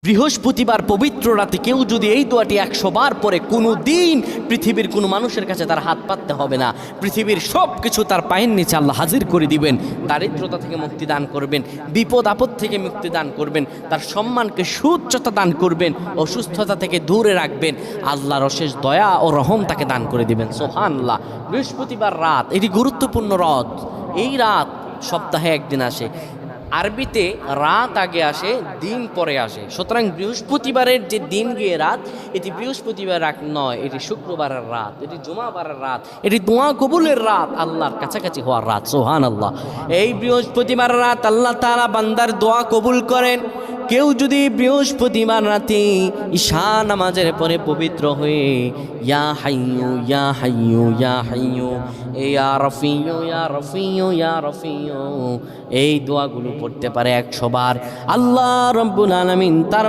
বৃহস্পতিবার পবিত্র রাতে কেউ যদি এই দোয়াটি 100 বার পরে কোনো দিন পৃথিবীর কোনো মানুষের কাছে তার হাত পাততে হবে না। পৃথিবীর সব কিছু তার পায়ের নিচে আল্লাহ হাজির করে দিবেন। দারিদ্রতা থেকে মুক্তি দান করবেন, বিপদ আপদ থেকে মুক্তি দান করবেন, তার সম্মানকে সুউচ্চতা দান করবেন, অসুস্থতা থেকে দূরে রাখবেন। আল্লাহর অশেষ দয়া ও রহম তাকে দান করে দিবেন। সুবহানাল্লাহ। বৃহস্পতিবার রাত এটি গুরুত্বপূর্ণ রাত। এই রাত সপ্তাহে একদিন আসে। আরবিতে রাত আগে আসে, দিন পরে আসে। সুতরাং বৃহস্পতিবারের যে দিন গিয়ে রাত, এটি বৃহস্পতিবার রাত নয়, এটি শুক্রবারের রাত, এটি জুমাবারের রাত, এটি দোয়া কবুলের রাত, আল্লাহর কাছাকাছি হওয়ার রাত। সুবহানাল্লাহ। এই বৃহস্পতিবার রাত আল্লাহ তাআলা বান্দার দোয়া কবুল করেন। কেউ যদি বৃহস্পতিবার রাতে ঈশা নামাজের পরে পবিত্র হয়ে ইয়া হাইয়ু ইয়া হাইয়ু ইয়া হাইয়ু ইয়া রফিয়ু ইয়া রফিয়ু ইয়া রফিয়ু এই দোয়াগুলো পড়তে পারে 100 বার, আল্লাহ রাব্বুল আলামিন তার